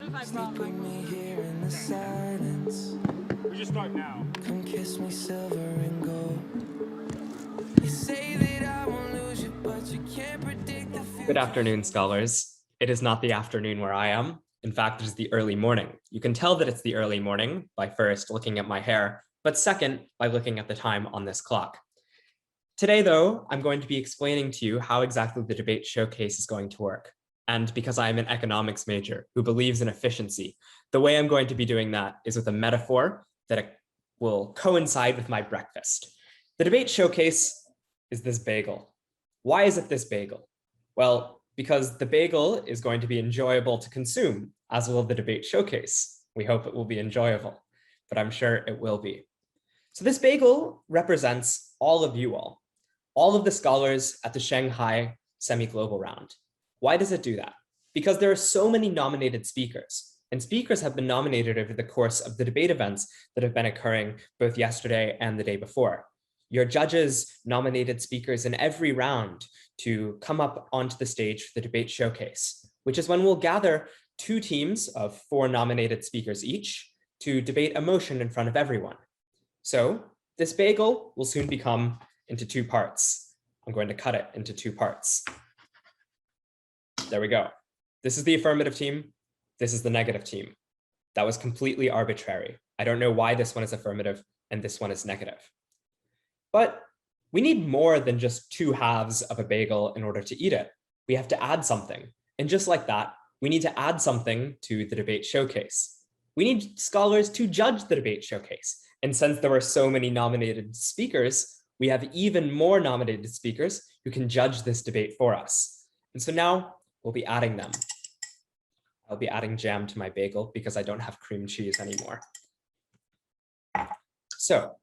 if I'm Sleep with wrong. me here in the silence. We just start now. Come kiss me silver and gold. You say that I won't lose you, but you can't predict the future. Good afternoon, scholars. It is not the afternoon where I am. In fact, it is the early morning. You can tell that it's the early morning by first looking at my hair, but second, by looking at the time on this clock. Today, though, I'm going to be explaining to you how exactly the debate showcase is going to work. And because I am an economics major who believes in efficiency, the way I'm going to be doing that is with a metaphor that will coincide with my breakfast. The debate showcase is this bagel. Why is it this bagel? Well, because the bagel is going to be enjoyable to consume, as will the debate showcase. We hope it will be enjoyable, but I'm sure it will be. So this bagel represents all of you all of the scholars at the Shanghai semi-global round. Why does it do that? Because there are so many nominated speakers, and speakers have been nominated over the course of the debate events that have been occurring both yesterday and the day before. Your judges nominated speakers in every round to come up onto the stage for the debate showcase, which is when we'll gather 2 teams of 4 nominated speakers each to debate a motion in front of everyone. So this bagel will soon become into 2 parts. I'm going to cut it into 2 parts. There we go. This is the affirmative team. This is the negative team. That was completely arbitrary. I don't know why this one is affirmative and this one is negative. But we need more than just 2 halves of a bagel in order to eat it. We have to add something. And just like that, we need to add something to the debate showcase. We need scholars to judge the debate showcase. And since there were so many nominated speakers, we have even more nominated speakers who can judge this debate for us. And so now we'll be adding them. I'll be adding jam to my bagel because I don't have cream cheese anymore. So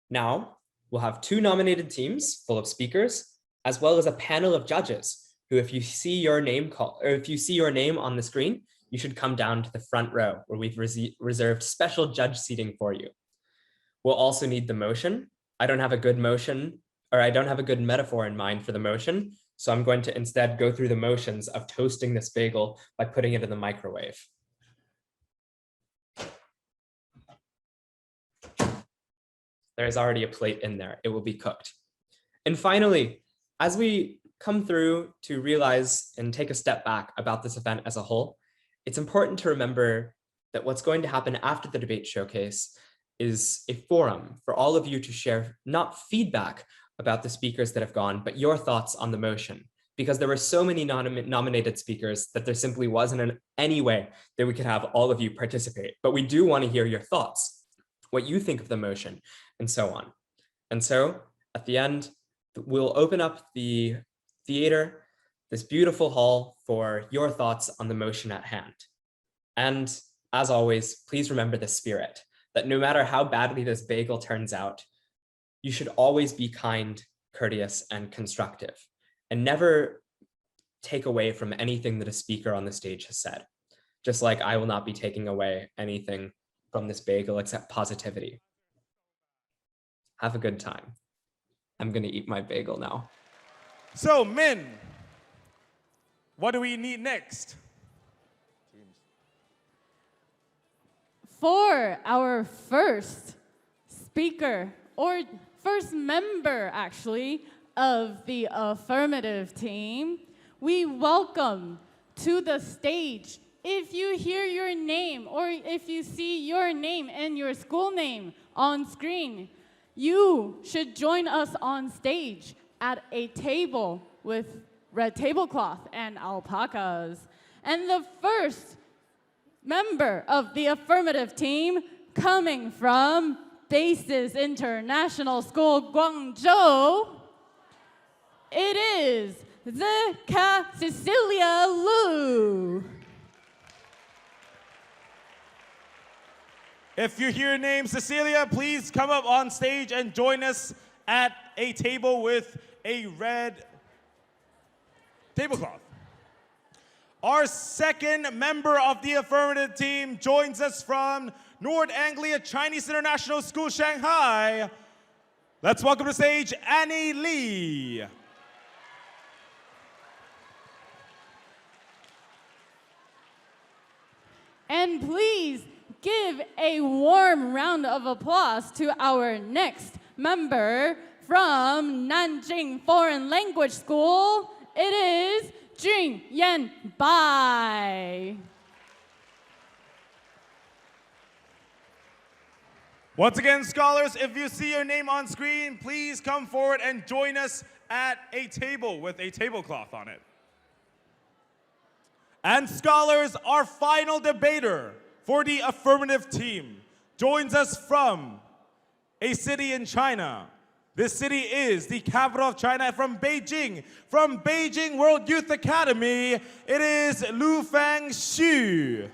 now we'll have 2 nominated teams full of speakers, as well as a panel of judges who, if you see your name on the screen, you should come down to the front row where we've reserved special judge seating for you. We'll also need the motion. I don't have a good metaphor in mind for the motion, so I'm going to instead go through the motions of toasting this bagel by putting it in the microwave. There's already a plate in there. It will be cooked. And finally, as we come through to realize and take a step back about this event as a whole, it's important to remember that what's going to happen after the debate showcase is a forum for all of you to share not feedback about the speakers that have gone, but your thoughts on the motion. Because there were so many nominated speakers that there simply wasn't any way that we could have all of you participate. But we do want to hear your thoughts, what you think of the motion, and so on. And so at the end, we'll open up the theater, this beautiful hall, for your thoughts on the motion at hand. And as always, please remember the spirit that no matter how badly this bagel turns out, you should always be kind, courteous, and constructive, and never take away from anything that a speaker on the stage has said. Just like I will not be taking away anything from this bagel except positivity. Have a good time. I'm gonna eat my bagel now. So, Min, what do we need next? For our first speaker, or first member actually, of the affirmative team, we welcome to the stage, if you hear your name or if you see your name and your school name on screen, you should join us on stage at a table with red tablecloth and alpacas. And the first member of the affirmative team, coming from Basis International School, Guangzhou, it is the Cecilia Liu. If you hear your name, Cecilia, please come up on stage and join us at a table with a red tablecloth. Our second member of the affirmative team joins us from North Anglia Chinese International School, Shanghai. Let's welcome to stage Annie Lee. And please give a warm round of applause to our next member from Nanjing Foreign Language School. It is Jun Yan Bai. Once again, scholars, if you see your name on screen, please come forward and join us at a table with a tablecloth on it. And scholars, our final debater for the affirmative team joins us from a city in China. This city is the capital of China, from Beijing. From Beijing World Youth Academy, it is Lu Fang Xu.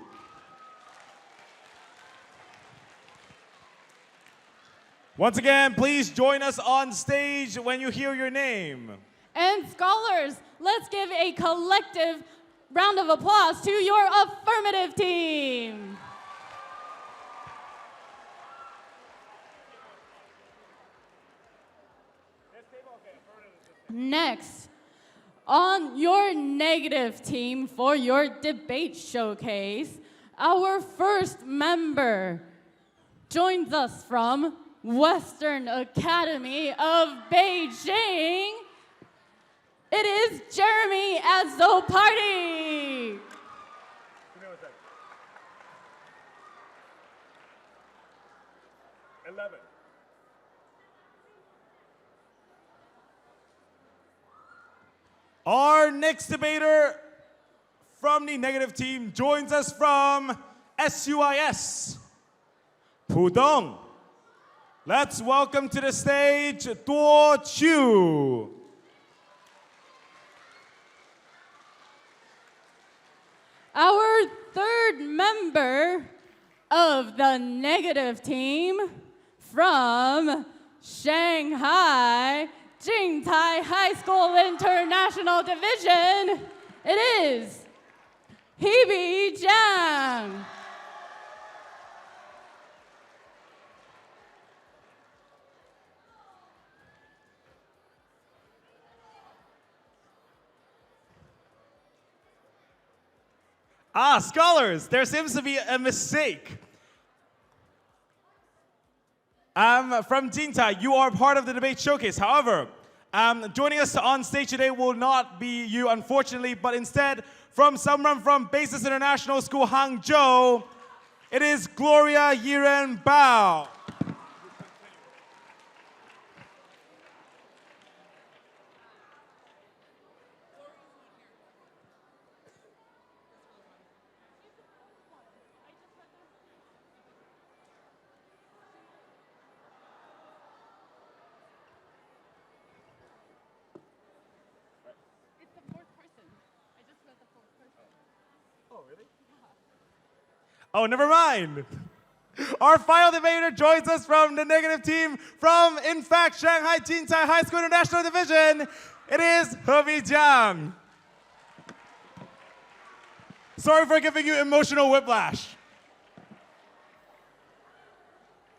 Once again, please join us on stage when you hear your name. And scholars, let's give a collective round of applause to your affirmative team. Next, on your negative team for your debate showcase, our first member joins us from Western Academy of Beijing. It is Jeremy Azoparty. 11. Our next debater from the negative team joins us from SUIS, Pudong. Let's welcome to the stage Duo Chu. Our third member of the negative team from Shanghai Jingtai High School International Division, it is Hebe Jiang. Scholars, there seems to be a mistake. From Jingtai, you are part of the debate showcase. However, joining us on stage today will not be you, unfortunately, but instead from someone from Basis International School, Hangzhou, it is Gloria Yiren Bao. Oh, never mind. Our final debater joins us from the negative team from, in fact, Shanghai Jingtai High School International Division. It is Hebe Jiang. Sorry for giving you emotional whiplash.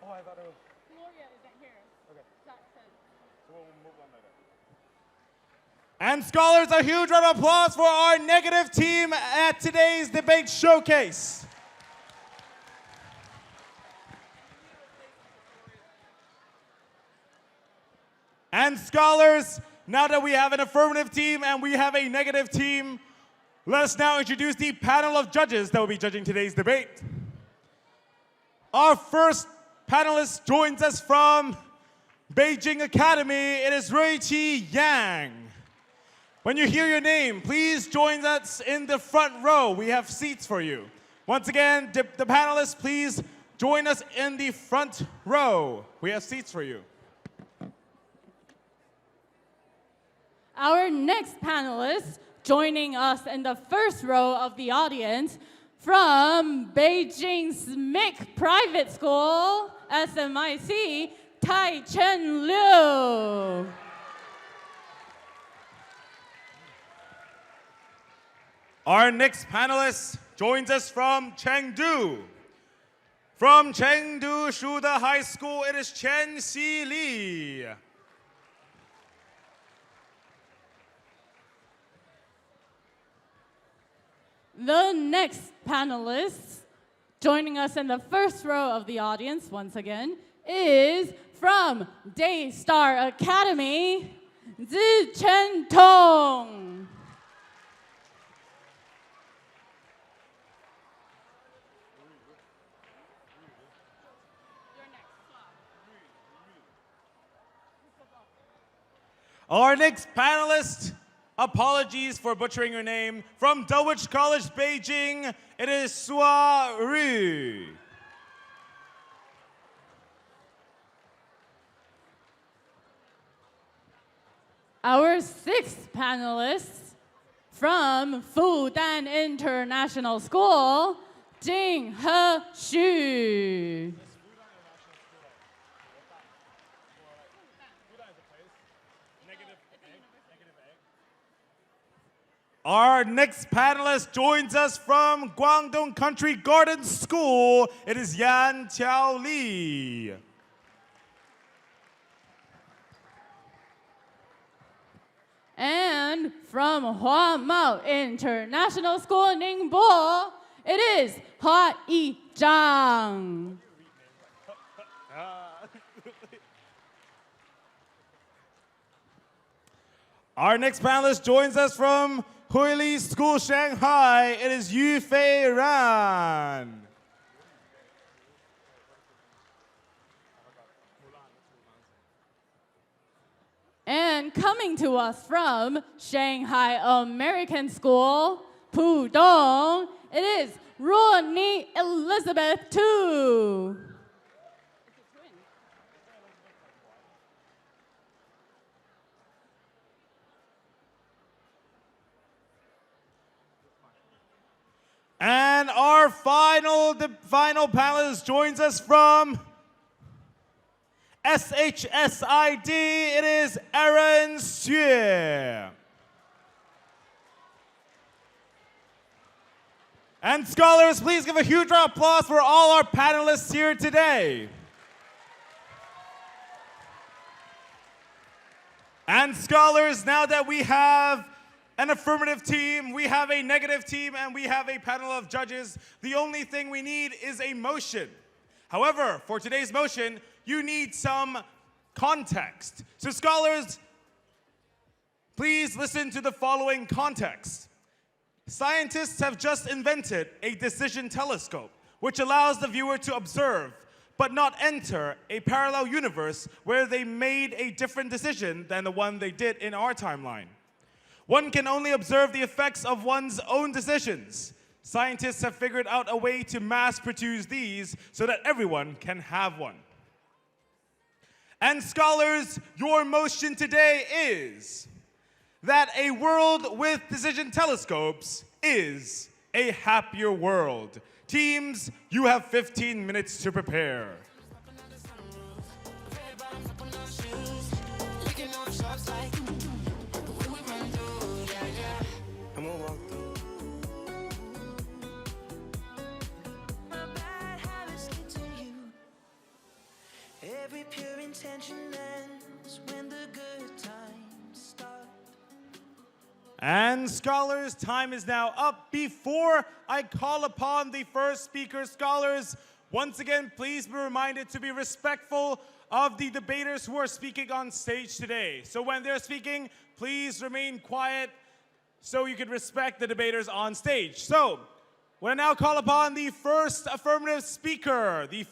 Oh, I thought it was... Gloria isn't here. Okay. Jackson. So we'll move on later. And scholars, a huge round of applause for our negative team at today's debate showcase. And scholars, now that we have an affirmative team and we have a negative team, let us now introduce the panel of judges that will be judging today's debate. Our first panelist joins us from Beijing Academy. It is Ruiqi Yang. When you hear your name, please join us in the front row. We have seats for you. Once again, the panelists, please join us in the front row. We have seats for you. Our next panelist, joining us in the first row of the audience, from Beijing SMIC Private School, SMIC, Tai Chen Liu. Our next panelist joins us from Chengdu. From Chengdu Shuda High School, it is Chen Xi Li. The next panelist Joining us in the first row of the audience, once again, is from Daystar Academy, Zichen Tong. Our next panelist, apologies for butchering your name, from Dulwich College, Beijing, it is Sua Ru. Our sixth panelist from Fudan International School, Jing He Xu. Our next panelist joins us from Guangdong Country Garden School. It is Yan Qiao Li. And from Huamao International School, Ningbo, it is Hua Yi Zhang. Our next panelist joins us from Huili School, Shanghai. It is Yu Fei Ran. And coming to us from Shanghai American School, Pudong, it is Ruoni Elizabeth Tu. And our the final panelist joins us from SHSID. It is Aaron Xue. And scholars, please give a huge round of applause for all our panelists here today. And scholars, now that we have an affirmative team, we have a negative team, and we have a panel of judges, the only thing we need is a motion. However, for today's motion, you need some context. So scholars, please listen to the following context. Scientists have just invented a decision telescope, which allows the viewer to observe, but not enter a parallel universe where they made a different decision than the one they did in our timeline. One can only observe the effects of one's own decisions. Scientists have figured out a way to mass produce these so that everyone can have one. And scholars, your motion today is that a world with decision telescopes is a happier world. Teams, you have 15 minutes to prepare. Every pure intention ends when the good times start. And scholars, time is now up. Before I call upon the first speaker, scholars, once again, please be reminded to be respectful of the debaters who are speaking on stage today. So when they're speaking, please remain quiet so you can respect the debaters on stage. So, we'll now call upon the first affirmative speaker to the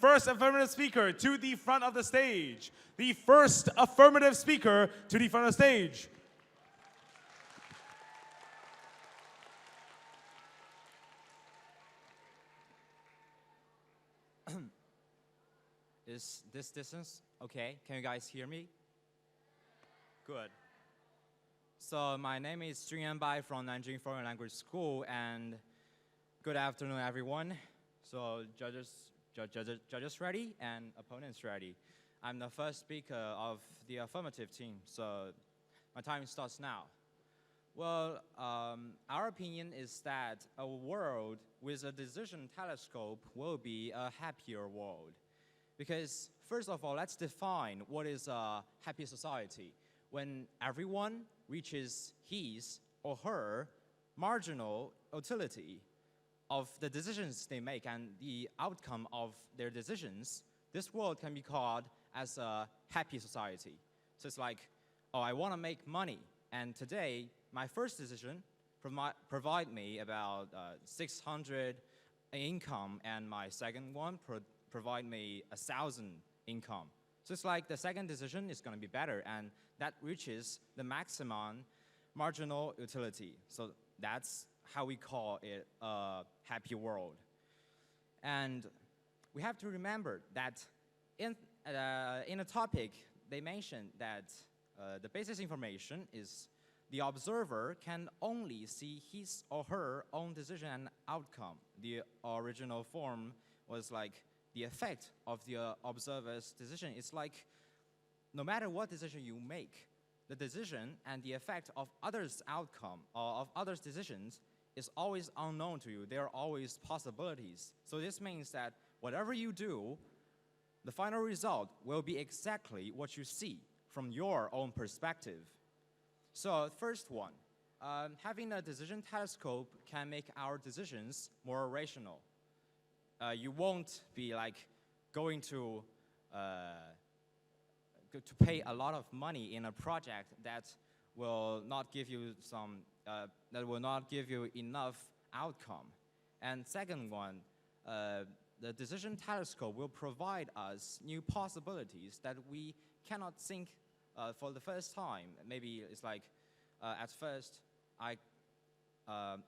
front of the stage. The first affirmative speaker to the front of the stage. Is this distance okay? Can you guys hear me? Good. So my name is Junyan Bai from Nanjing Foreign Language School, and good afternoon, everyone. So judges ready and opponents ready. I'm the first speaker of the affirmative team, so my time starts now. Well, our opinion is that a world with a decision telescope will be a happier world. Because first of all, let's define what is a happy society. When everyone reaches his or her marginal utility. of the decisions they make and the outcome of their decisions, this world can be called as a happy society. So it's like, oh, I want to make money, and today my first decision provide me about 600 income, and my second one provide me 1,000 income. So it's like the second decision is going to be better, and that reaches the maximum marginal utility. So that's how we call it a happy world. And we have to remember that in a topic, they mentioned that the basis information is the observer can only see his or her own decision and outcome. The original form was like the effect of the observer's decision. It's like no matter what decision you make, the decision and the effect of others' outcome or of others' decisions is always unknown to you. There are always possibilities. So this means that whatever you do, the final result will be exactly what you see from your own perspective. So first one, having a decision telescope can make our decisions more rational. You won't be like going to pay a lot of money in a project that will not give you enough outcome. And second one, the decision telescope will provide us new possibilities that we cannot think for the first time. Maybe it's like at first I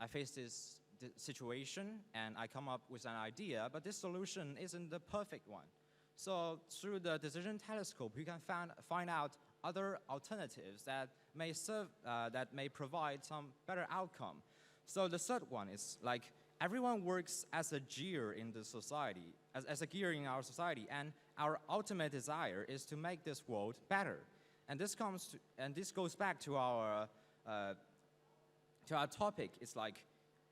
face this situation and I come up with an idea, but this solution isn't the perfect one. So through the decision telescope, you can find out other alternatives that may provide some better outcome. So the third one is like everyone works as a gear in the society, as a gear in our society, and our ultimate desire is to make this world better. And this goes back to our topic. It's like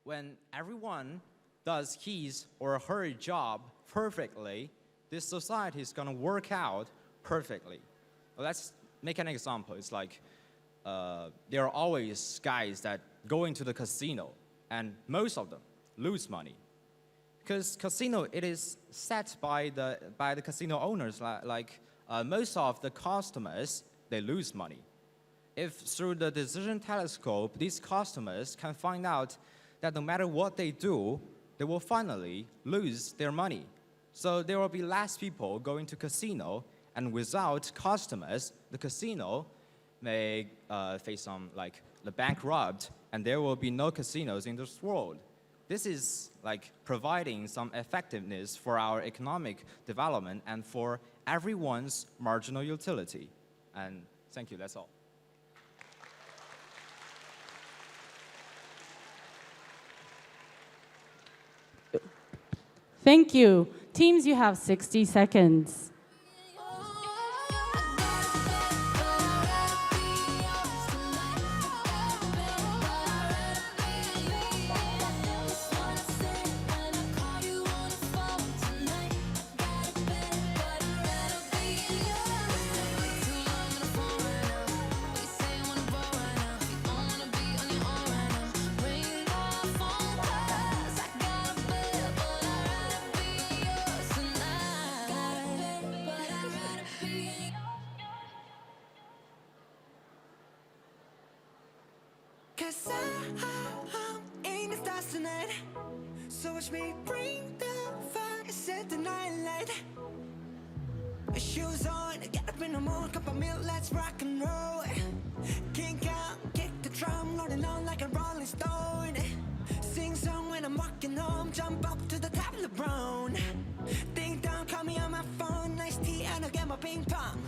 when everyone does his or her job perfectly, this society is going to work out perfectly. Well, let's make an example. It's like there are always guys that go into the casino, and most of them lose money. Because casino, it is set by the casino owners. Most of the customers, they lose money. If through the decision telescope, these customers can find out that no matter what they do, they will finally lose their money. So there will be less people going to casino, and without customers, the casino may face some like the bankrupt, and there will be no casinos in this world. This is like providing some effectiveness for our economic development and for everyone's marginal utility. And thank you, that's all. Thank you. Teams, you have 60 seconds. Cause I'm in the stars tonight. So watch me bring the fire, set the night light. Shoes on, get up in the morning, cup of milk, let's rock and roll. Kink out, kick the drum, rolling on like a rolling stone. Sing song when I'm walking home, jump up to the top of the brown. Ding dong, call me on my phone, nice tea and I'll get my ping pong.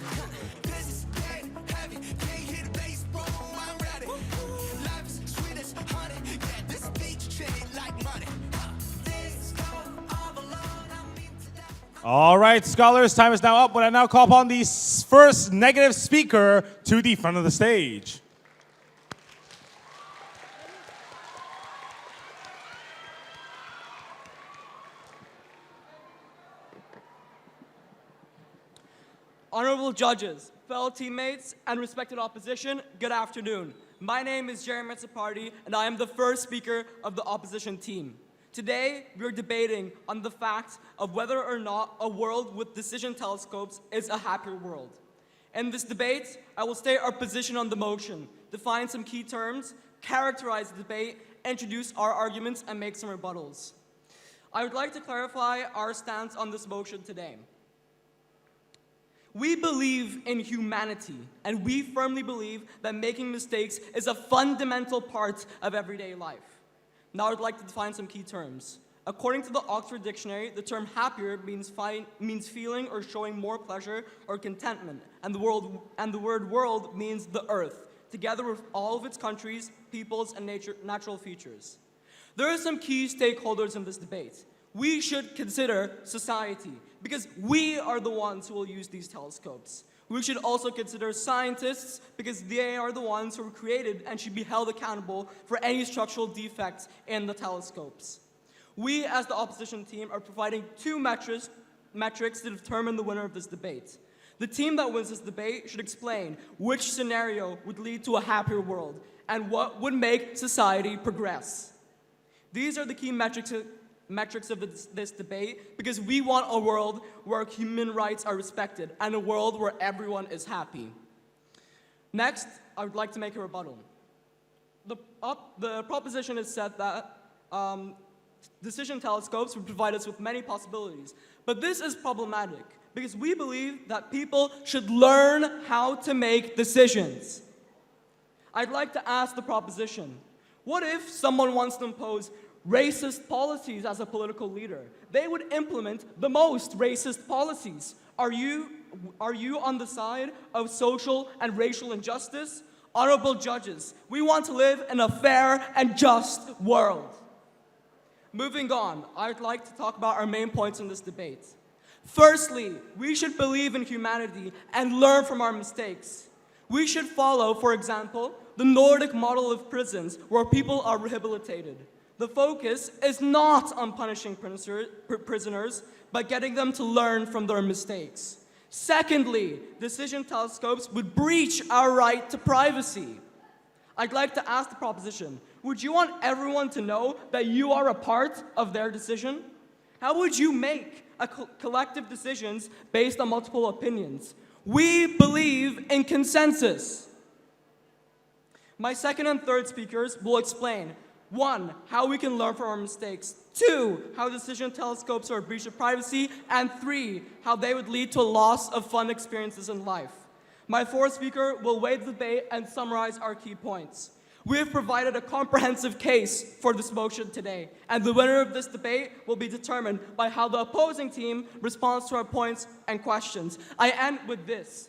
This is dead heavy, can't hit the bass, bro, I'm ready. Life is sweet as honey, yeah, this beach treated like money. This go all alone, I'm into that. All right, scholars, time is now up. When I now call upon the first negative speaker to the front of the stage. Honorable judges, fellow teammates, and respected opposition, good afternoon. My name is Jeremy Metsaparty, and I am the first speaker of the opposition team. Today, we're debating on the fact of whether or not a world with decision telescopes is a happier world. In this debate, I will state our position on the motion, define some key terms, characterize the debate, introduce our arguments, and make some rebuttals. I would like to clarify our stance on this motion today. We believe in humanity, and we firmly believe that making mistakes is a fundamental part of everyday life. Now I would like to define some key terms. According to the Oxford Dictionary, the term happier means feeling or showing more pleasure or contentment, and the word world means the earth, together with all of its countries, peoples, and natural features. There are some key stakeholders in this debate. We should consider society, because we are the ones who will use these telescopes. We should also consider scientists, because they are the ones who were created and should be held accountable for any structural defects in the telescopes. We, as the opposition team, are providing two metrics to determine the winner of this debate. The team that wins this debate should explain which scenario would lead to a happier world and what would make society progress. These are the key metrics of this debate, because we want a world where human rights are respected and a world where everyone is happy. Next, I would like to make a rebuttal. The proposition is said that decision telescopes would provide us with many possibilities, but this is problematic because we believe that people should learn how to make decisions. I'd like to ask the proposition, what if someone wants to impose racist policies as a political leader? They would implement the most racist policies. Are you on the side of social and racial injustice? Honorable judges, we want to live in a fair and just world. Moving on, I'd like to talk about our main points in this debate. Firstly, we should believe in humanity and learn from our mistakes. We should follow, for example, the Nordic model of prisons where people are rehabilitated. The focus is not on punishing prisoners, but getting them to learn from their mistakes. Secondly, decision telescopes would breach our right to privacy. I'd like to ask the proposition, would you want everyone to know that you are a part of their decision? How would you make collective decisions based on multiple opinions? We believe in consensus. My second and third speakers will explain, 1, how we can learn from our mistakes, 2, how decision telescopes are a breach of privacy, and 3, how they would lead to a loss of fun experiences in life. My fourth speaker will weigh the debate and summarize our key points. We have provided a comprehensive case for this motion today, and the winner of this debate will be determined by how the opposing team responds to our points and questions. I end with this.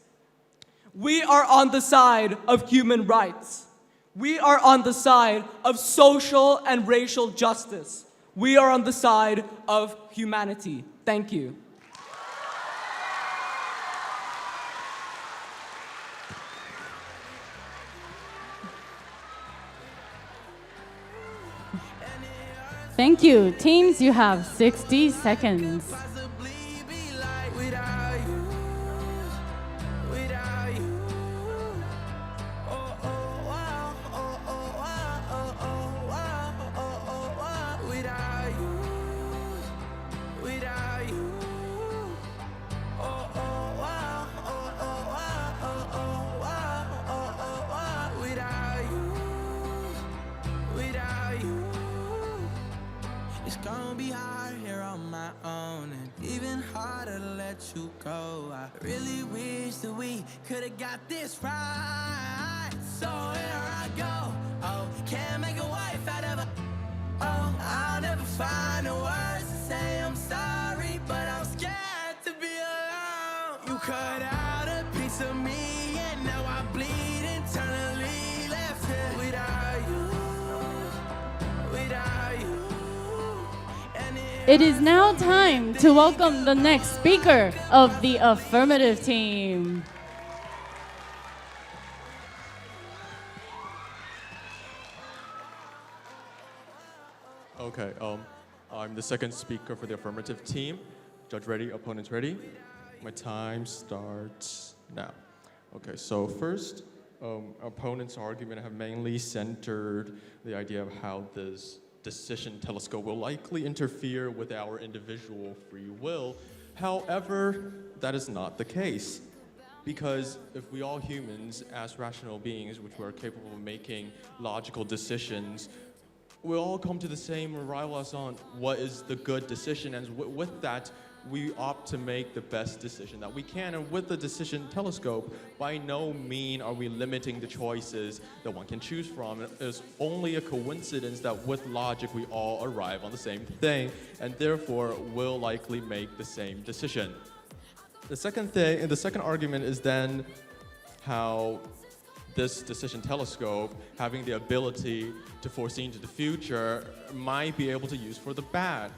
We are on the side of human rights. We are on the side of social and racial justice. We are on the side of humanity. Thank you. Thank you. Teams, you have 60 seconds. It's gonna be hard here on my own, and even harder to let you go. I really wish that we could've got this right. So here I go. Oh, can't make a wife out of a. Oh, I'll never find the words to say I'm sorry, but I'm scared to be alone. You cut out a piece of me, and now I bleed internally. Left here without you, without you. It is now time to welcome the next speaker of the affirmative team. Okay, I'm the second speaker for the affirmative team. Judge ready, opponents ready? My time starts now. Okay, so first, opponents' argument have mainly centered the idea of how this decision telescope will likely interfere with our individual free will. However, that is not the case. Because if we all humans, as rational beings, which we are capable of making logical decisions, we all come to the same arrival on what is the good decision, and with that, we opt to make the best decision that we can. And with the decision telescope, by no means are we limiting the choices that one can choose from. It's only a coincidence that with logic, we all arrive on the same thing, and therefore will likely make the same decision. The second argument is then how this decision telescope, having the ability to foresee into the future, might be able to use for the bad.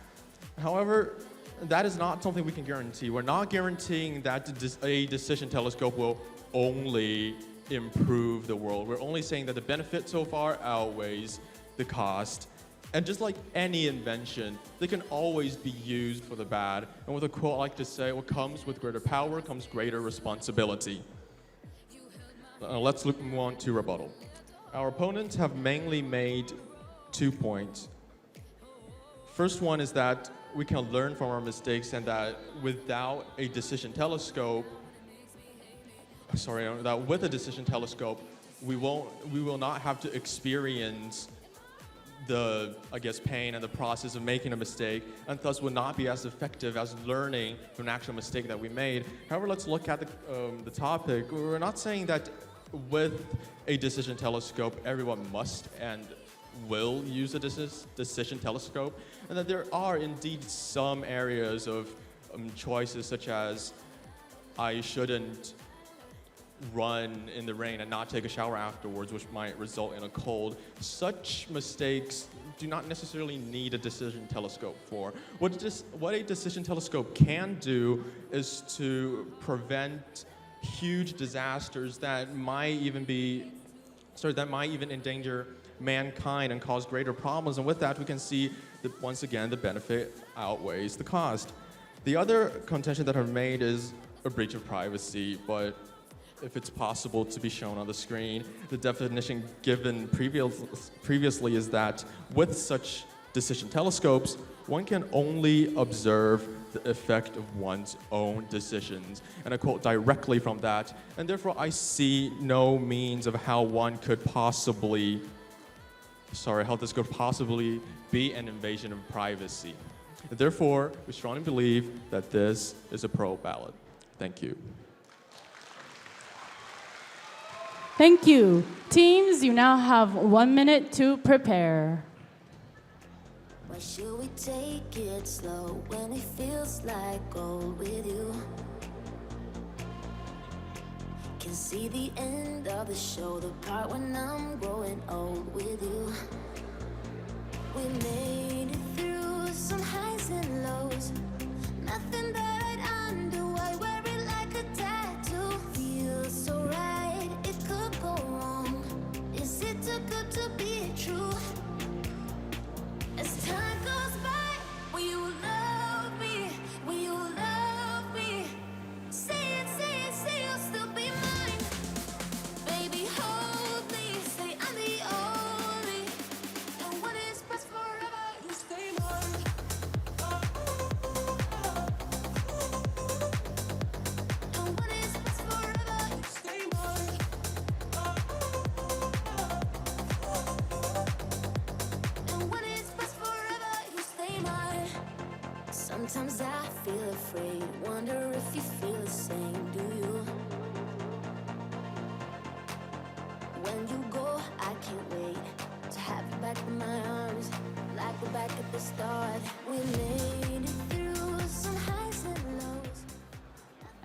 However, that is not something we can guarantee. We're not guaranteeing that a decision telescope will only improve the world. We're only saying that the benefit so far outweighs the cost. And just like any invention, they can always be used for the bad. And with a quote I like to say, what comes with greater power comes greater responsibility. Let's move on to rebuttal. Our opponents have mainly made 2 points. First one is that we can learn from our mistakes, and that without a decision telescope, that with a decision telescope, we will not have to experience the, pain and the process of making a mistake, and thus would not be as effective as learning from an actual mistake that we made. However, let's look at the topic. We're not saying that with a decision telescope, everyone must and will use a decision telescope, and that there are indeed some areas of choices, such as I shouldn't run in the rain and not take a shower afterwards, which might result in a cold. Such mistakes do not necessarily need a decision telescope for. What a decision telescope can do is to prevent huge disasters that might even endanger mankind and cause greater problems. And with that, we can see that once again the benefit outweighs the cost. The other contention that I've made is a breach of privacy, but if it's possible to be shown on the screen, the definition given previously is that with such decision telescopes, one can only observe the effect of one's own decisions. And I quote directly from that, and therefore I see no means of how this could possibly be an invasion of privacy. And therefore, we strongly believe that this is a pro ballot. Thank you. Thank you. Teams, you now have 1 minute to prepare. Why should we take it slow when it feels like gold with you? Can see the end of the show, the part when I'm growing old with you. We made it through some highs and lows. Nothing that I'd undo, I wear it like a tattoo. Feels so right, it could go wrong. Is it too good to be true? As time goes by, will you love me? Will you love me? Say it, say you'll still be mine. Baby, hold me, say I'm the only. And when it's best forever, you stay mine. And when it's best forever, you stay mine. And when it's best forever, you stay mine. Sometimes I feel afraid, wonder if you feel the same, do you? When you go, I can't wait to have you back in my arms, like we're back at the start. We made it through some highs and lows.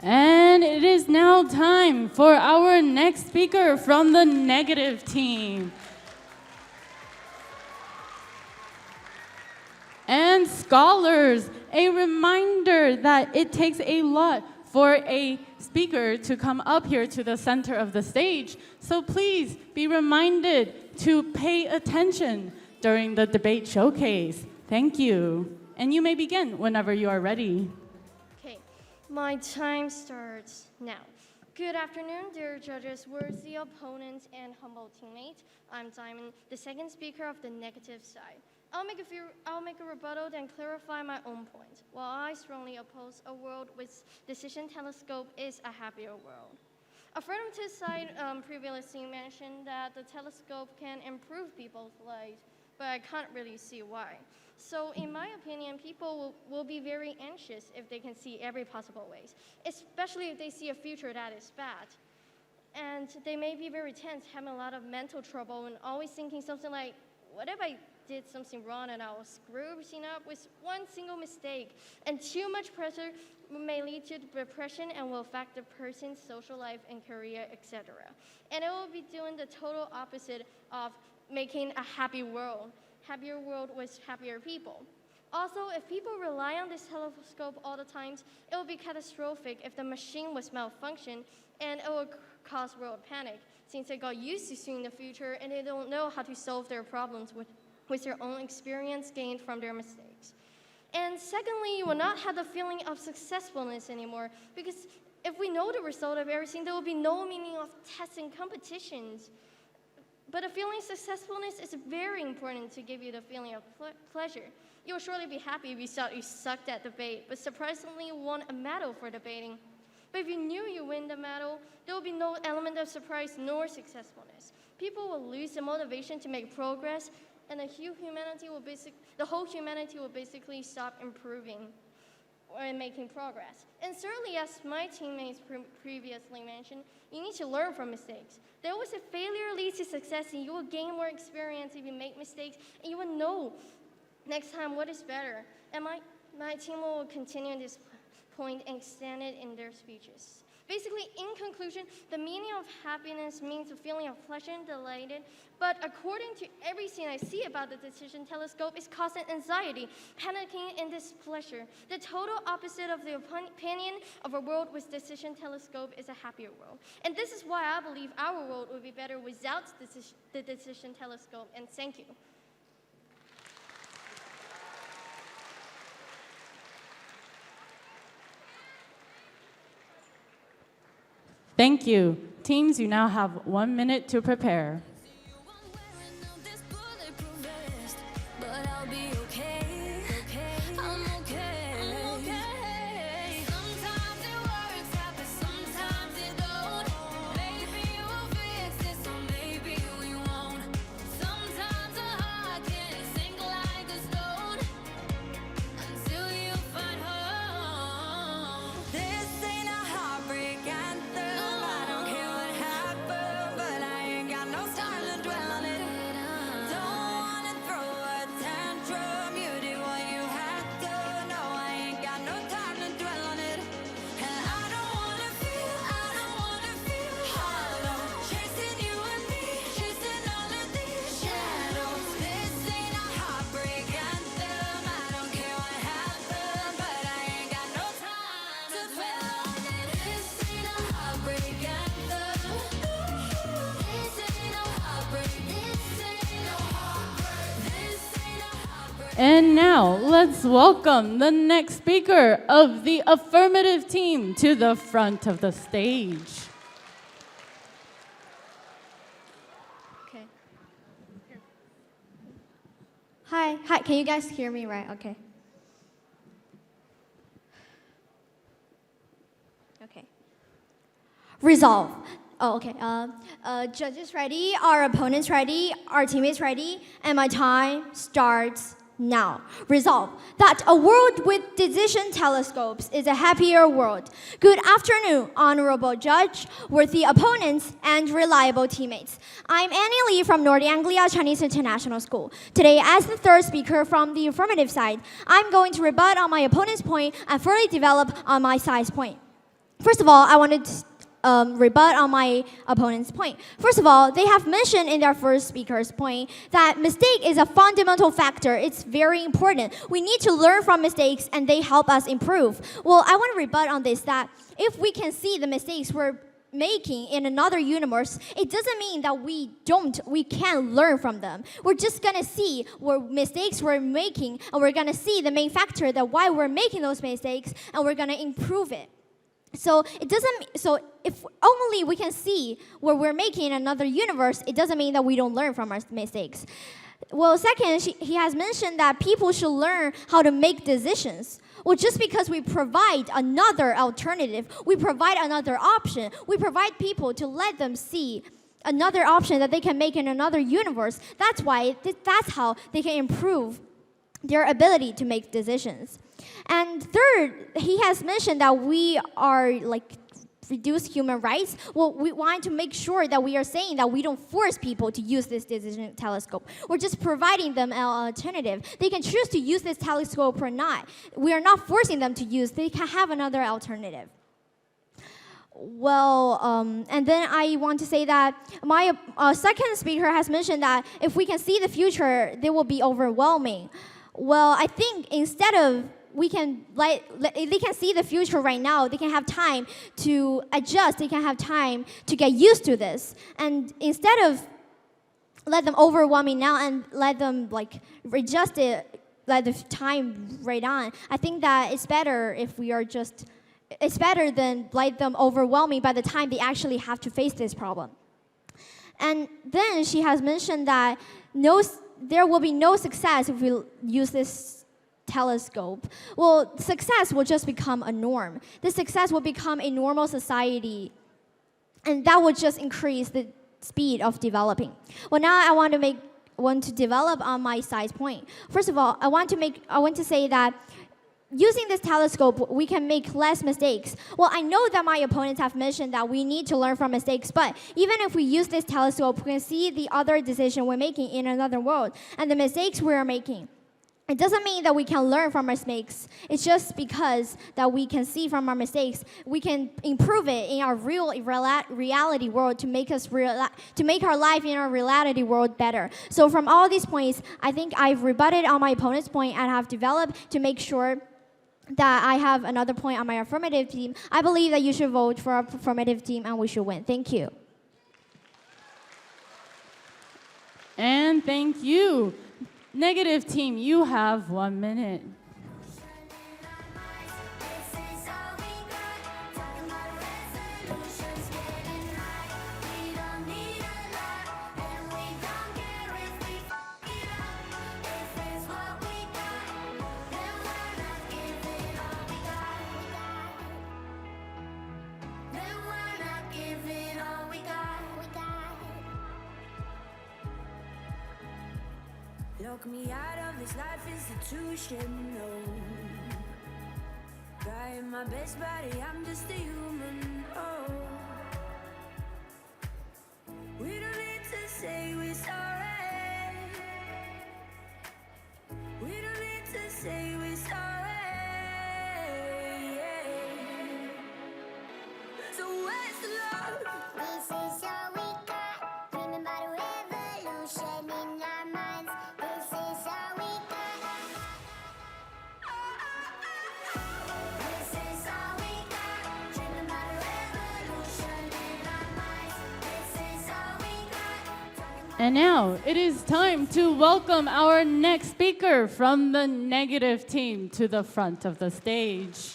And it is now time for our next speaker from the negative team. And scholars, a reminder that it takes a lot for a speaker to come up here to the center of the stage. So please be reminded to pay attention during the debate showcase. Thank you. And you may begin whenever you are ready. Okay, my time starts now. Good afternoon, dear judges, worthy opponents, and humble teammates. I'm Diamond, the second speaker of the negative side. I'll make a rebuttal, then clarify my own point. While I strongly oppose a world with decision telescope is a happier world. Affirmative side previously mentioned that the telescope can improve people's lives, but I can't really see why. So in my opinion, people will be very anxious if they can see every possible ways, especially if they see a future that is bad. And they may be very tense, having a lot of mental trouble, and always thinking something like, what if I did something wrong and I will screw everything up with one single mistake? And too much pressure may lead to depression and will affect the person's social life and career, etc. And it will be doing the total opposite of making a happier world with happier people. Also, if people rely on this telescope all the time, it will be catastrophic if the machine was malfunction, and it will cause world panic, since they got used to seeing the future and they don't know how to solve their problems with their own experience gained from their mistakes. And secondly, you will not have the feeling of successfulness anymore, because if we know the result of everything, there will be no meaning of tests and competitions. But a feeling of successfulness is very important to give you the feeling of pleasure. You will surely be happy if you thought you sucked at debate, but surprisingly won a medal for debating. But if you knew you win the medal, there will be no element of surprise nor successfulness. People will lose the motivation to make progress, and the whole humanity will basically stop improving or making progress. And certainly, as my teammates previously mentioned, you need to learn from mistakes. There always a failure leads to success, and you will gain more experience if you make mistakes, and you will know next time what is better. And my team will continue this point and extend it in their speeches. Basically, in conclusion, the meaning of happiness means a feeling of pleasure and delighted, but according to everything I see about the decision telescope, is constant anxiety, panicking, and displeasure. The total opposite of the opinion of a world with decision telescope is a happier world. And this is why I believe our world would be better without the decision telescope, and thank you. Thank you. Teams, you now have 1 minute to prepare. And now, let's welcome the next speaker of the affirmative team to the front of the stage. Okay. Hi, can you guys hear me right? Okay. Okay. Resolve. Oh, okay. Judges ready, our opponents ready, our teammates ready, and my time starts now. Resolve that a world with decision telescopes is a happier world. Good afternoon, honorable judge, worthy opponents, and reliable teammates. I'm Annie Lee from North Anglia Chinese International School. Today, as the third speaker from the affirmative side, I'm going to rebut on my opponent's point and further develop on my side's point. First of all, I wanted to rebut on my opponent's point. First of all, they have mentioned in their first speaker's point that mistake is a fundamental factor. It's very important. We need to learn from mistakes and they help us improve. Well, I want to rebut on this, that if we can see the mistakes we're making in another universe, it doesn't mean that we can't learn from them. We're just gonna see what mistakes we're making, and we're gonna see the main factor that why we're making those mistakes, and we're gonna improve it. So if only we can see what we're making in another universe, it doesn't mean that we don't learn from our mistakes. Well, second, he has mentioned that people should learn how to make decisions. Well, just because we provide another alternative, we provide another option, we provide people to let them see another option that they can make in another universe. That's how they can improve their ability to make decisions. And third, he has mentioned that we are reduce human rights. Well, we want to make sure that we are saying that we don't force people to use this decision telescope. We're just providing them an alternative. They can choose to use this telescope or not. We are not forcing them to use. They can have another alternative. Well, and then I want to say that my second speaker has mentioned that if we can see the future, they will be overwhelming. Well, I think instead of they can see the future right now, they can have time to adjust, they can have time to get used to this. And instead of let them overwhelming now and let them adjust it, let the time right on, I think that it's better if we are just, it's better than let them overwhelming by the time they actually have to face this problem. And then she has mentioned that there will be no success if we use this telescope. Well, success will just become a norm. This success will become a normal society, and that will just increase the speed of developing. Well, now I want to develop on my side's point. First of all, I want to say that using this telescope, we can make less mistakes. Well, I know that my opponents have mentioned that we need to learn from mistakes, but even if we use this telescope, we can see the other decision we're making in another world and the mistakes we are making. It doesn't mean that we can learn from our mistakes. It's just because that we can see from our mistakes, we can improve it in our real reality world to make our life in our reality world better. So from all these points, I think I've rebutted on my opponent's point and have developed to make sure that I have another point on my affirmative team. I believe that you should vote for our affirmative team and we should win. Thank you. And thank you. Negative team, you have 1 minute. Lock me out of this life institution, no. Trying my best, buddy, I'm just a human, oh. We don't need to say we're sorry. We don't need to say we're sorry. So where's the love? This is all we got. Dreaming about a revolution in our minds. This is all we got. This is all we got. Dreaming about a revolution in our minds. This is all we got. And now it is time to welcome our next speaker from the negative team to the front of the stage.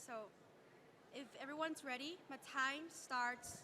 So, if everyone's ready, my time starts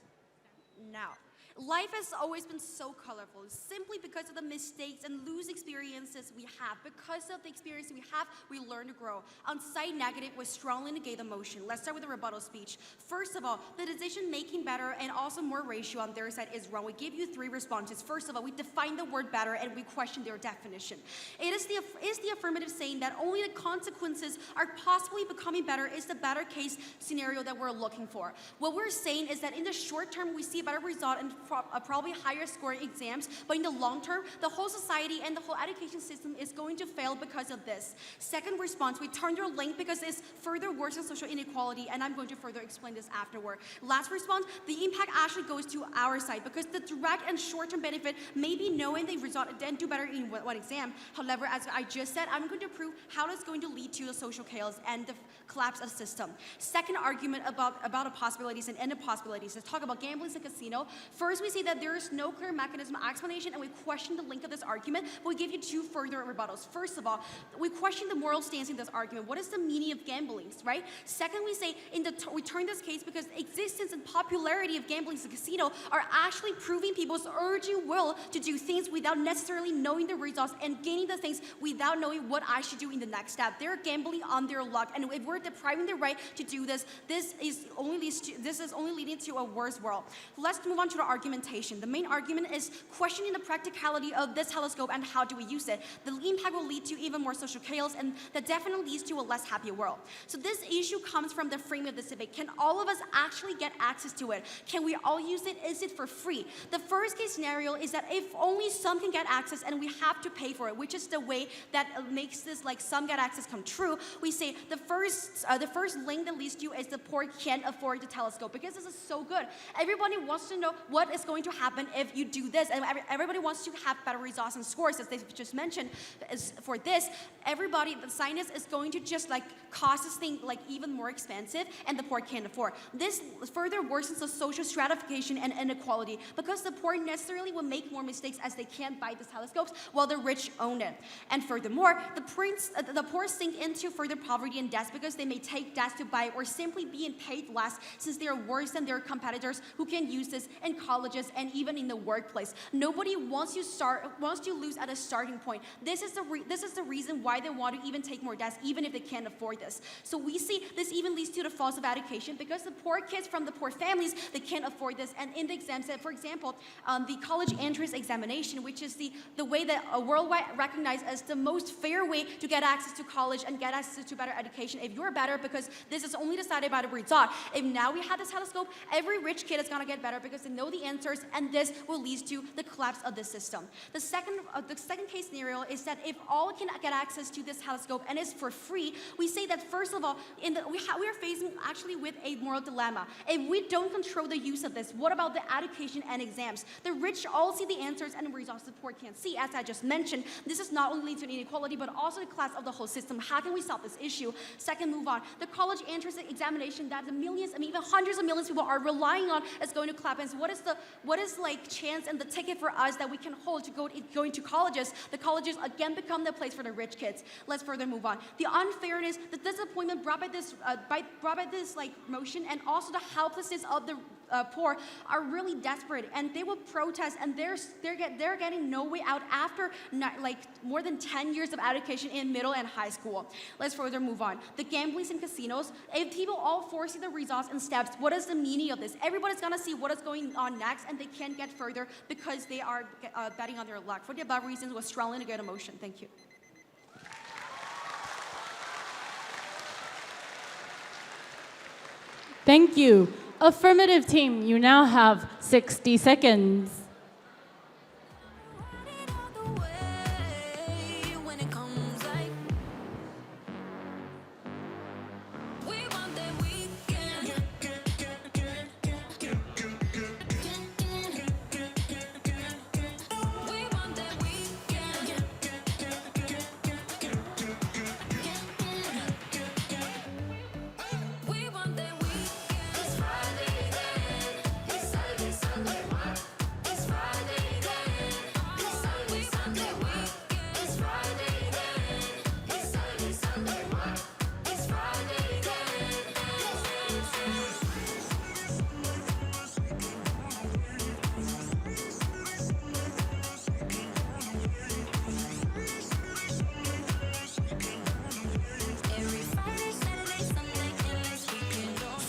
now. Life has always been so colorful, simply because of the mistakes and loose experiences we have. Because of the experience we have, we learn to grow. On side negative, we strongly negate emotion. Let's start with the rebuttal speech. First of all, the decision making better and also more ratio on their side is wrong. We give you 3 responses. First of all, we define the word better and we question their definition. Is the affirmative saying that only the consequences are possibly becoming better is the better case scenario that we're looking for? What we're saying is that in the short term, we see a better result, and probably higher scoring exams, but in the long term, the whole society and the whole education system is going to fail because of this. Second response, we turn their link because it's further worsens social inequality, and I'm going to further explain this afterward. Last response, the impact actually goes to our side because the direct and short-term benefit may be knowing they result and do better in one exam. However, as I just said, I'm going to prove how it's going to lead to the social chaos and the collapse of the system. Second argument about the possibilities and impossibilities. Let's talk about gambling and casino. First, we say that there is no clear mechanism explanation, and we question the link of this argument, but we give you two further rebuttals. First of all, we question the moral stance in this argument. What is the meaning of gambling, right? Second, we say we turn this case because existence and popularity of gambling and casino are actually proving people's urgent will to do things without necessarily knowing the results and gaining the things without knowing what I should do in the next step. They're gambling on their luck, and if we're depriving their right to do this, this is only leading to a worse world. Let's move on to the argumentation. The main argument is questioning the practicality of this telescope and how do we use it. The impact will lead to even more social chaos, and that definitely leads to a less happy world. So this issue comes from the framing of this debate. Can all of us actually get access to it? Can we all use it? Is it for free? The first case scenario is that if only some can get access and we have to pay for it, which is the way that makes this like some get access come true, we say the first link that leads to is the poor can't afford the telescope because this is so good. Everybody wants to know what is going to happen if you do this, and everybody wants to have better results and scores, as they just mentioned. For this, everybody, the scientist is going to just like cost this thing like even more expensive, and the poor can't afford. This further worsens the social stratification and inequality because the poor necessarily will make more mistakes as they can't buy these telescopes while the rich own it. And furthermore, the poor sink into further poverty and debts because they may take debts to buy or simply being paid less since they are worse than their competitors who can use this in colleges and even in the workplace. Nobody wants to lose at a starting point. This is the reason why they want to even take more debts, even if they can't afford this. So we see this even leads to the loss of education because the poor kids from the poor families, they can't afford this. And in the exams, for example, the college entrance examination, which is the way that worldwide recognized as the most fair way to get access to college and get access to better education. If you're better, because this is only decided by the result. If now we have this telescope, every rich kid is gonna get better because they know the answers, and this will lead to the collapse of the system. The second case scenario is that if all can get access to this telescope and it's for free, we say that first of all, we are facing actually with a moral dilemma. If we don't control the use of this, what about the education and exams? The rich all see the answers and the results the poor can't see. As I just mentioned, this is not only leading to inequality, but also the collapse of the whole system. How can we solve this issue? Second, move on. The college entrance examination that the millions and even hundreds of millions of people are relying on is going to collapse. And so what is like chance and the ticket for us that we can hold to go into colleges? The colleges again become the place for the rich kids. Let's further move on. The unfairness, the disappointment brought by this like motion, and also the helplessness of the poor are really desperate, and they will protest, and they're getting no way out after like more than 10 years of education in middle and high school. Let's further move on. The gamblings and casinos, if people all foresee the results and steps, what is the meaning of this? Everybody's gonna see what is going on next, and they can't get further because they are betting on their luck. For the above reasons, was strongly negative motion. Thank you. Thank you. Affirmative team, you now have 60 seconds.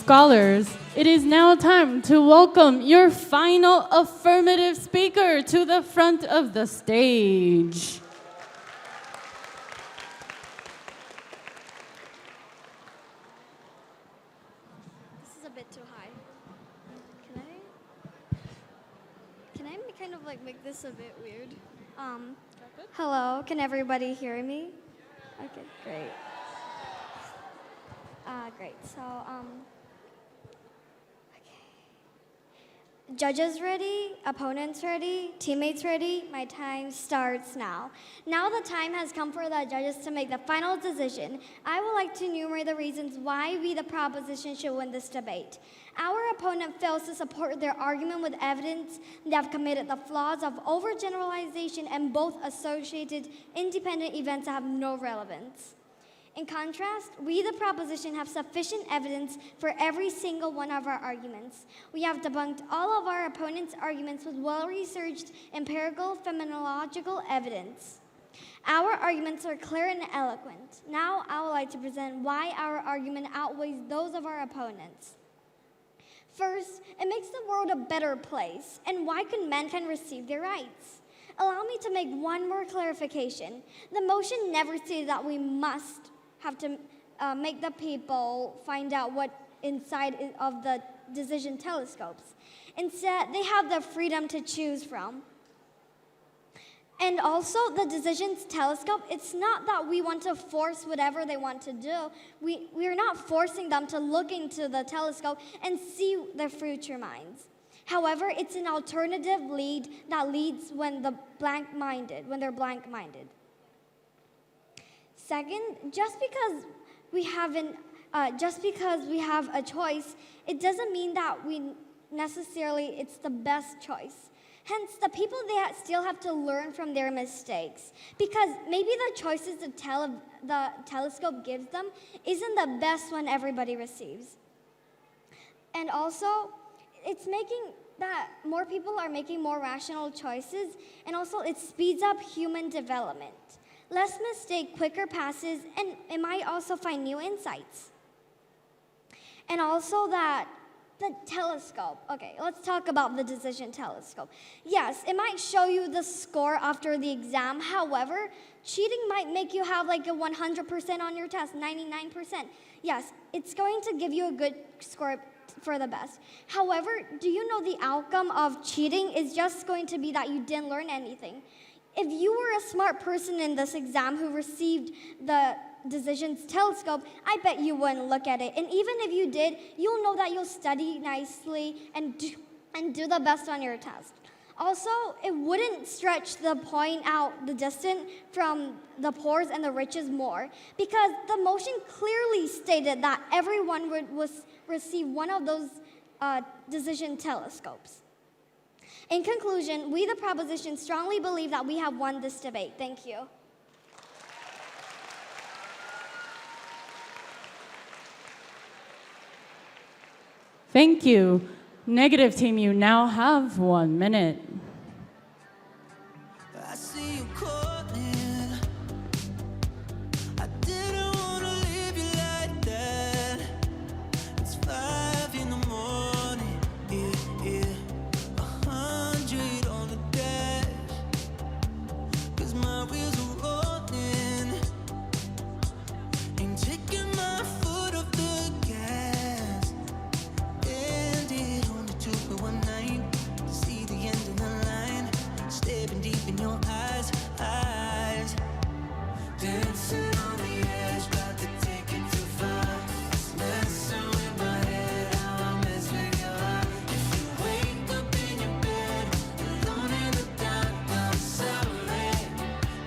Scholars, it is now time to welcome your final affirmative speaker to the front of the stage. This is a bit too high. Can I? is a bit weird. Hello, can everybody hear me? Okay, great. Great. So, okay. Judges ready? Opponents ready? Teammates ready? My time starts now. Now the time has come for the judges to make the final decision. I would like to enumerate the reasons why we, the proposition, should win this debate. Our opponent fails to support their argument with evidence. They have committed the flaws of overgeneralization and both associated independent events that have no relevance. In contrast, we, the proposition, have sufficient evidence for every single one of our arguments. We have debunked all of our opponent's arguments with well-researched empirical phenomenological evidence. Our arguments are clear and eloquent. Now, I would like to present why our argument outweighs those of our opponents. First, it makes the world a better place. And why could mankind receive their rights? Allow me to make one more clarification. The motion never stated that we must have to make the people find out what inside of the decision telescopes. Instead, they have the freedom to choose from. And also, the decisions telescope, it's not that we want to force whatever they want to do. We're not forcing them to look into the telescope and see their future minds. However, it's an alternative lead that leads when they're blank-minded. Second, just because we have a choice, it doesn't mean that it's the best choice. Hence, the people, they still have to learn from their mistakes, because maybe the choices the telescope gives them isn't the best one everybody receives. And also, it's making that more people are making more rational choices, and also it speeds up human development. Less mistake, quicker passes, and it might also find new insights. And also that the telescope. Okay, let's talk about the decision telescope. Yes, it might show you the score after the exam. However, cheating might make you have like a 100% on your test, 99%. Yes, it's going to give you a good score for the best. However, do you know the outcome of cheating is just going to be that you didn't learn anything? If you were a smart person in this exam who received the decisions telescope, I bet you wouldn't look at it. And even if you did, you'll know that you'll study nicely and do the best on your test. Also, it wouldn't stretch the point out the distance from the poor and the riches more, because the motion clearly stated that everyone would receive one of those decision telescopes. In conclusion, we, the proposition, strongly believe that we have won this debate. Thank you. Thank you. Negative team, you now have 1 minute. I see you calling. I didn't wanna leave you like that. It's 5 in the morning, yeah. 100 on the dash, 'cause my wheels are rolling. Ain't taking my foot off the gas. Ended on the 2.19 to see the end of the line. Staring deep in your eyes. Dancing on the edge, about to take it too far. Messing with my head, how I mess with your heart. If you wake up in your bed, alone in the dark, I'm sorry.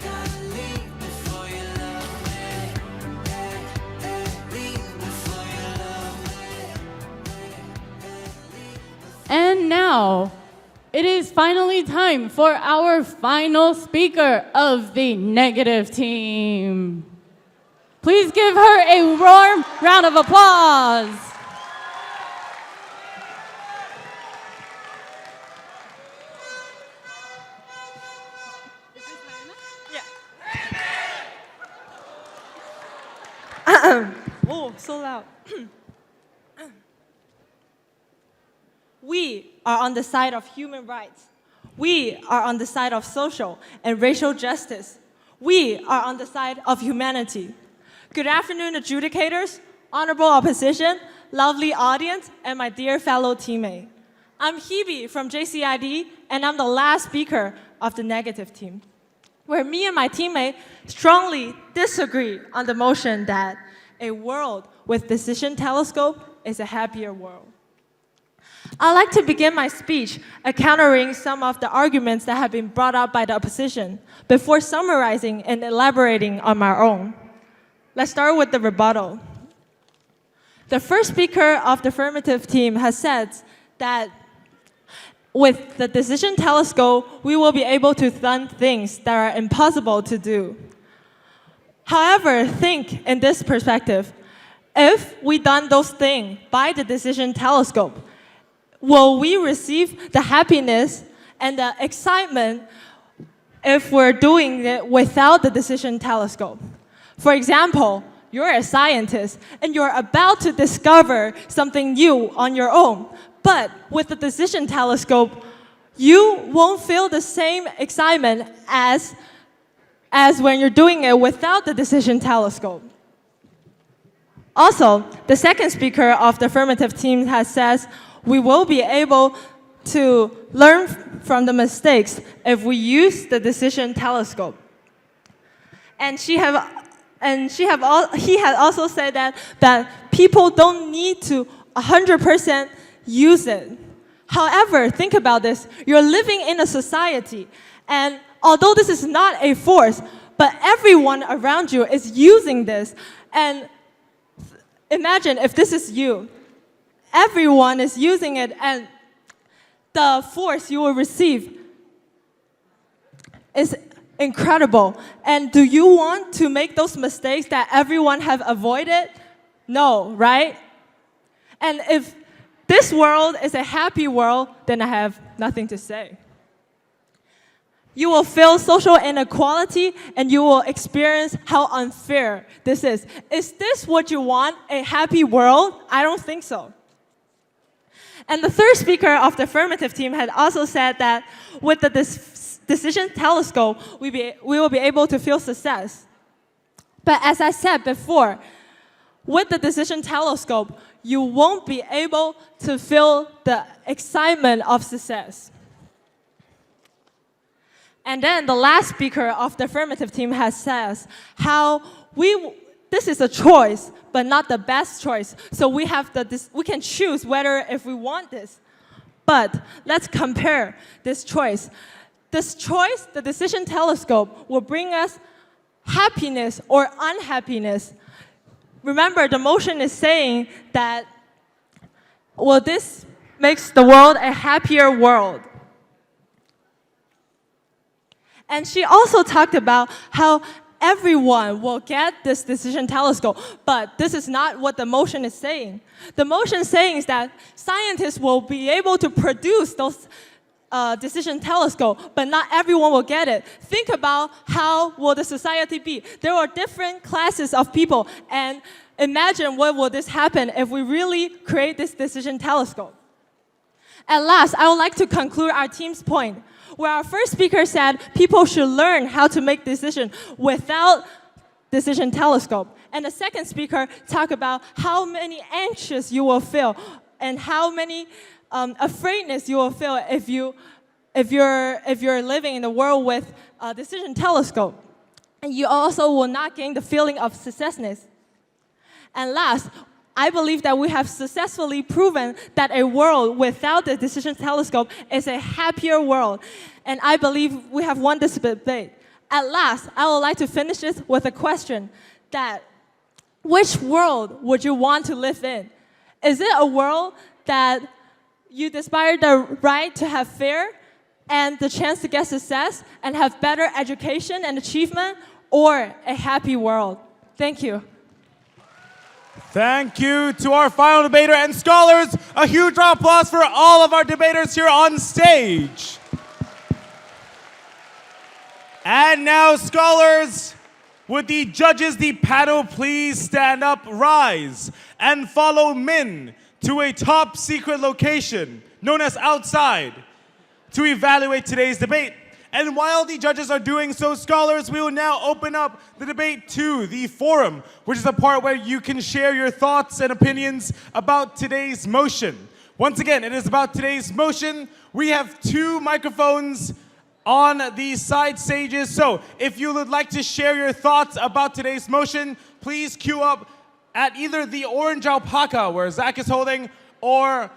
Gotta leave before you love me. Leave before you love me. And now, it is finally time for our final speaker of the negative team. Please give her a warm round of applause. Oh, so loud. We are on the side of human rights. We are on the side of social and racial justice. We are on the side of humanity. Good afternoon, adjudicators, honorable opposition, lovely audience, and my dear fellow teammate. I'm Hebe from JCID, and I'm the last speaker of the negative team, where me and my teammate strongly disagree on the motion that a world with decision telescope is a happier world. I'd like to begin my speech countering some of the arguments that have been brought up by the opposition before summarizing and elaborating on my own. Let's start with the rebuttal. The first speaker of the affirmative team has said that with the decision telescope, we will be able to learn things that are impossible to do. However, think in this perspective. If we done those things by the decision telescope, will we receive the happiness and the excitement if we're doing it without the decision telescope? For example, you're a scientist and you're about to discover something new on your own. But with the decision telescope, you won't feel the same excitement as when you're doing it without the decision telescope. Also, the second speaker of the affirmative team has said we will be able to learn from the mistakes if we use the decision telescope. And he had also said that people don't need to 100% use it. However, think about this. You're living in a society, and although this is not a force, but everyone around you is using this. And imagine if this is you. Everyone is using it, and the force you will receive is incredible. And do you want to make those mistakes that everyone have avoided? No, right? And if this world is a happy world, then I have nothing to say. You will feel social inequality, and you will experience how unfair this is. Is this what you want, a happy world? I don't think so. And the third speaker of the affirmative team had also said that with the decision telescope, we will be able to feel success. But as I said before, with the decision telescope, you won't be able to feel the excitement of success. And then the last speaker of the affirmative team has said how this is a choice, but not the best choice. So we can choose whether if we want this. But let's compare this choice. This choice, the decision telescope, will bring us happiness or unhappiness. Remember, the motion is saying that, well, this makes the world a happier world. And she also talked about how everyone will get this decision telescope, but this is not what the motion is saying. The motion is saying is that scientists will be able to produce those decision telescope, but not everyone will get it. Think about how will the society be. There are different classes of people, and imagine what will this happen if we really create this decision telescope. At last, I would like to conclude our team's point, where our first speaker said people should learn how to make decisions without decision telescope. And the second speaker talked about how many anxious you will feel and how many afraidness you will feel if you're living in a world with a decision telescope. And you also will not gain the feeling of successness. And last, I believe that we have successfully proven that a world without the decision telescope is a happier world. And I believe we have won this debate. At last, I would like to finish this with a question that which world would you want to live in? Is it a world that you desire the right to have fair and the chance to get success and have better education and achievement, or a happy world? Thank you. Thank you to our final debater and scholars. A huge round of applause for all of our debaters here on stage. And now, scholars, would the judges, the panel, please stand up, rise, and follow Min to a top secret location known as outside to evaluate today's debate. And while the judges are doing so, scholars, we will now open up the debate to the forum, which is the part where you can share your thoughts and opinions about today's motion. Once again, it is about today's motion. We have 2 microphones on these side stages. So if you would like to share your thoughts about today's motion, please queue up at either the orange alpaca where Zach is holding or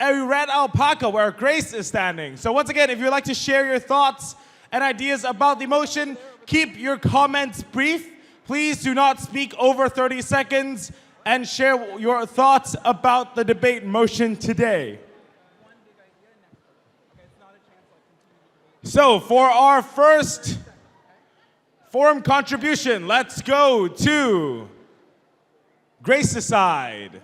a red alpaca where Grace is standing. So once again, if you'd like to share your thoughts and ideas about the motion, keep your comments brief. Please do not speak over 30 seconds and share your thoughts about the debate motion today. So for our first forum contribution, let's go to Grace's side.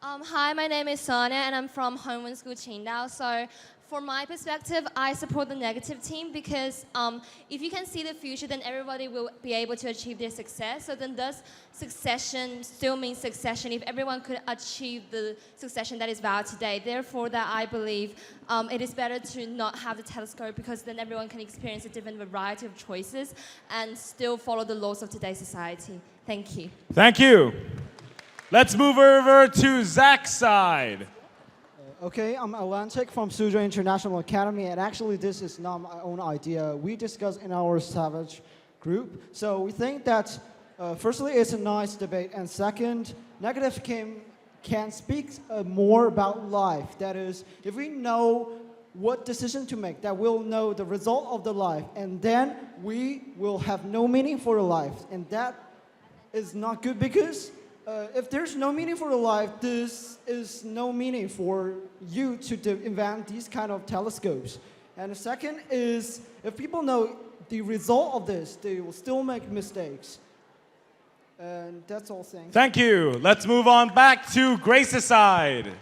Hi, my name is Sonia, and I'm from Homewood School Qingdao. So, for my perspective, I support the negative team because if you can see the future, then everybody will be able to achieve their success. So then does succession still mean succession if everyone could achieve the succession that is valid today? Therefore, that I believe it is better to not have the telescope because then everyone can experience a different variety of choices and still follow the laws of today's society. Thank you. Thank you. Let's move over to Zach's side. Okay, I'm Atlantic from Suzhou International Academy, and actually this is not my own idea. We discussed in our Savage group. So we think that, firstly, it's a nice debate, and second, negative can speak more about life. That is, if we know what decision to make, that we'll know the result of the life, and then we will have no meaning for the life, and that is not good because if there's no meaning for the life, this is no meaning for you to invent these kind of telescopes. And the second is, if people know the result of this, they will still make mistakes. And that's all things. Thank you. Let's move on back to Grace's side.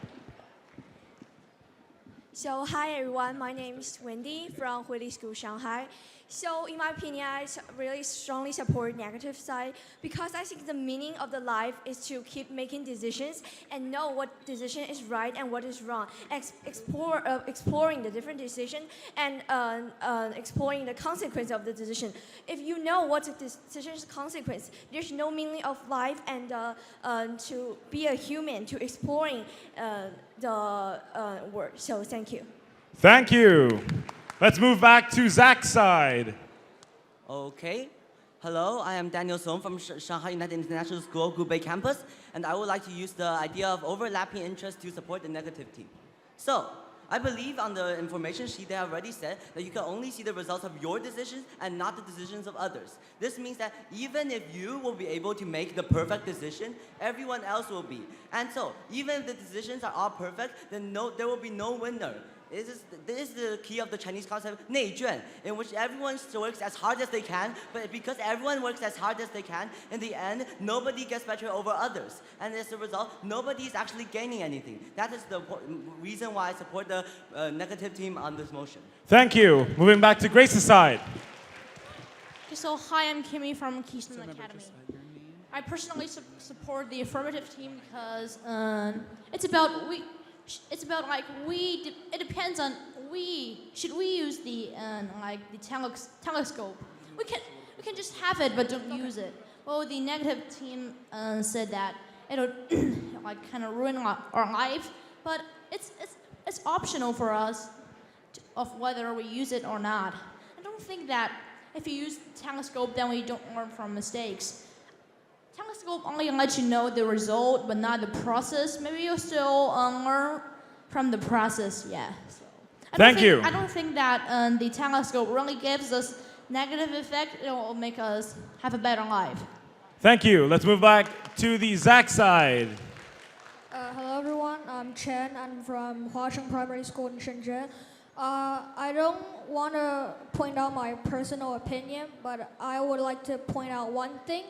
So hi everyone, my name is Wendy from Huili School Shanghai. So in my opinion, I really strongly support negative side because I think the meaning of the life is to keep making decisions and know what decision is right and what is wrong. Exploring the different decision and exploring the consequence of the decision. If you know what the decision's consequence, there's no meaning of life and to be a human, to exploring the world. So thank you. Thank you. Let's move back to Zach's side. Okay. Hello, I am Daniel Song from Shanghai United International School, Gubei campus, and I would like to use the idea of overlapping interests to support the negative team. So, I believe on the information sheet they have already said that you can only see the results of your decisions and not the decisions of others. This means that even if you will be able to make the perfect decision, everyone else will be. And so, even if the decisions are all perfect, then there will be no winner. This is the key of the Chinese concept, 内卷, in which everyone works as hard as they can, but because everyone works as hard as they can, in the end, nobody gets better over others. And as a result, nobody is actually gaining anything. That is the reason why I support the negative team on this motion. Thank you. Moving back to Grace's side. So hi, I'm Kimmy from Keystone Academy. I personally support the affirmative team because it's about like it depends on should we use the like the telescope. We can just have it but don't use it. Well, the negative team said that it'll like kind of ruin our life, but it's optional for us of whether we use it or not. I don't think that if you use the telescope then we don't learn from mistakes. Telescope only lets you know the result, but not the process. Maybe you'll still learn from the process, yeah. So, Thank you. I don't think that the telescope really gives us negative effect. It will make us have a better life. Thank you. Let's move back to the Zach side. Hello everyone, I'm Chen. I'm from Huasheng Primary School in Shenzhen. I don't want to point out my personal opinion, but I would like to point out one thing.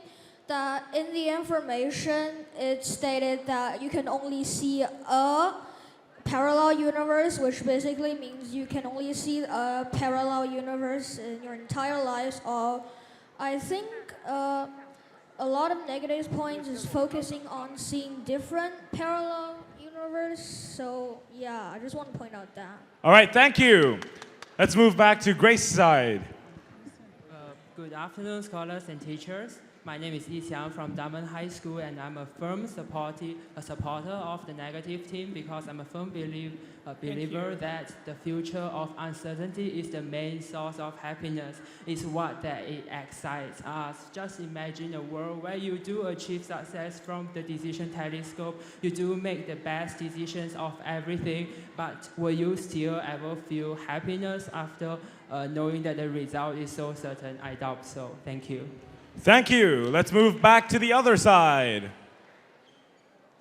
That in the information, it stated that you can only see a parallel universe, which basically means you can only see a parallel universe in your entire life. I think a lot of negative points is focusing on seeing different parallel universe. So yeah, I just want to point out that. All right, thank you. Let's move back to Grace's side. Good afternoon, scholars and teachers. My name is Yixiang from Diamond High School, and I'm a firm supporter of the negative team because I'm a firm believer that the future of uncertainty is the main source of happiness. It's what that it excites us. Just imagine a world where you do achieve success from the decision telescope. You do make the best decisions of everything, but will you still ever feel happiness after knowing that the result is so certain? I doubt so. Thank you. Thank you. Let's move back to the other side.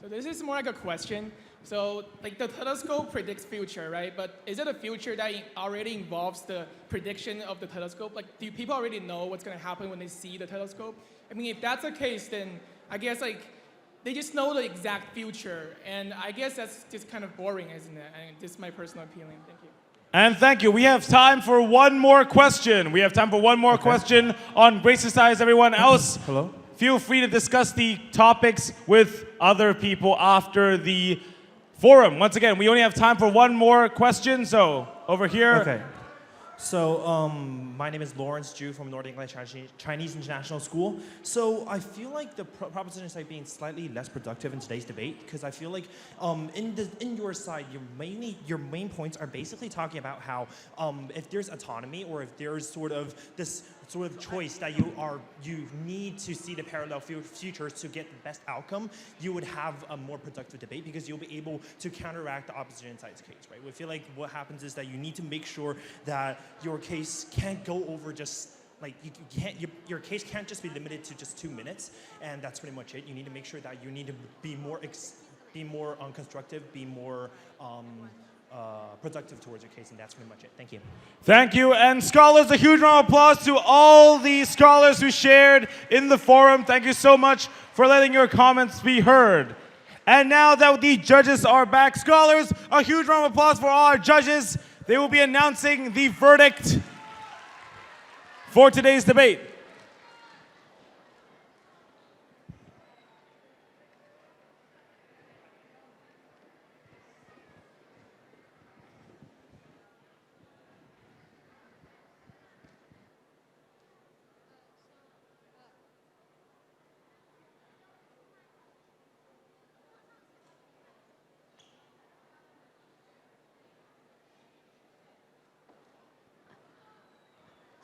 So this is more like a question. So like the telescope predicts future, right? But is it a future that already involves the prediction of the telescope? Like, do people already know what's going to happen when they see the telescope? I mean, if that's the case, then I guess like they just know the exact future. And I guess that's just kind of boring, isn't it? And this is my personal opinion. Thank you. And thank you. We have time for one more question. Question on Great Society. Everyone else, Hello. Feel free to discuss the topics with other people after the forum. Once again, we only have time for one more question. So over here. Okay. So my name is Lawrence Ju from North English Chinese International School. So I feel like the proposition is like being slightly less productive in today's debate because I feel like in your side, your main points are basically talking about how if there's autonomy or if there's sort of this sort of choice that you need to see the parallel futures to get the best outcome, you would have a more productive debate because you'll be able to counteract the opposition side's case, right? We feel like what happens is that you need to make sure that your case can't go over just like your case can't just be limited to just 2 minutes, and that's pretty much it. You need to make sure that you need to be more constructive, be more productive towards your case, and that's pretty much it. Thank you. Thank you. And scholars, a huge round of applause to all the scholars who shared in the forum. Thank you so much for letting your comments be heard. And now that the judges are back, scholars, a huge round of applause for all our judges. They will be announcing the verdict for today's debate.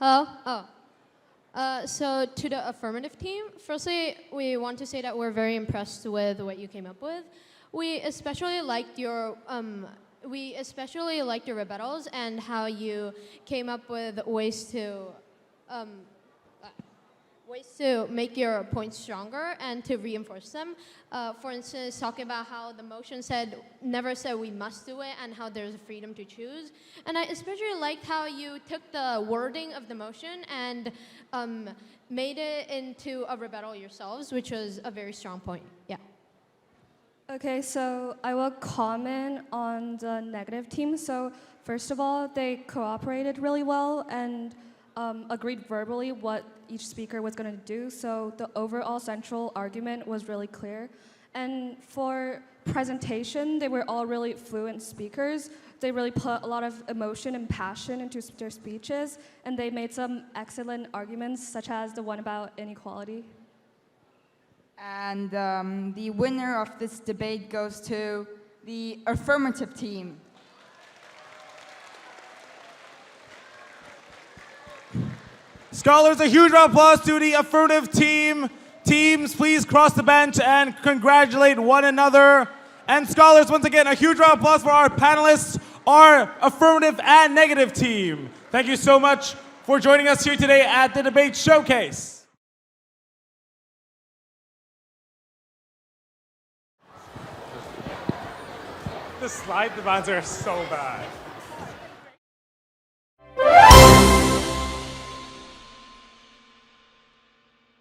Hello? So to the affirmative team, firstly, we want to say that we're very impressed with what you came up with. We especially liked your rebuttals and how you came up with ways to make your points stronger and to reinforce them. For instance, talking about how the motion never said we must do it and how there's freedom to choose. And I especially liked how you took the wording of the motion and made it into a rebuttal yourselves, which was a very strong point. Yeah. Okay, so I will comment on the negative team. So first of all, they cooperated really well and agreed verbally what each speaker was going to do. So the overall central argument was really clear. And for presentation, they were all really fluent speakers. They really put a lot of emotion and passion into their speeches, and they made some excellent arguments, such as the one about inequality. And the winner of this debate goes to the affirmative team. Scholars, a huge round of applause to the affirmative team. Teams, please cross the bench and congratulate one another. And scholars, once again, a huge round of applause for our panelists, our affirmative and negative team. Thank you so much for joining us here today at the Debate Showcase. The slide demands are so bad.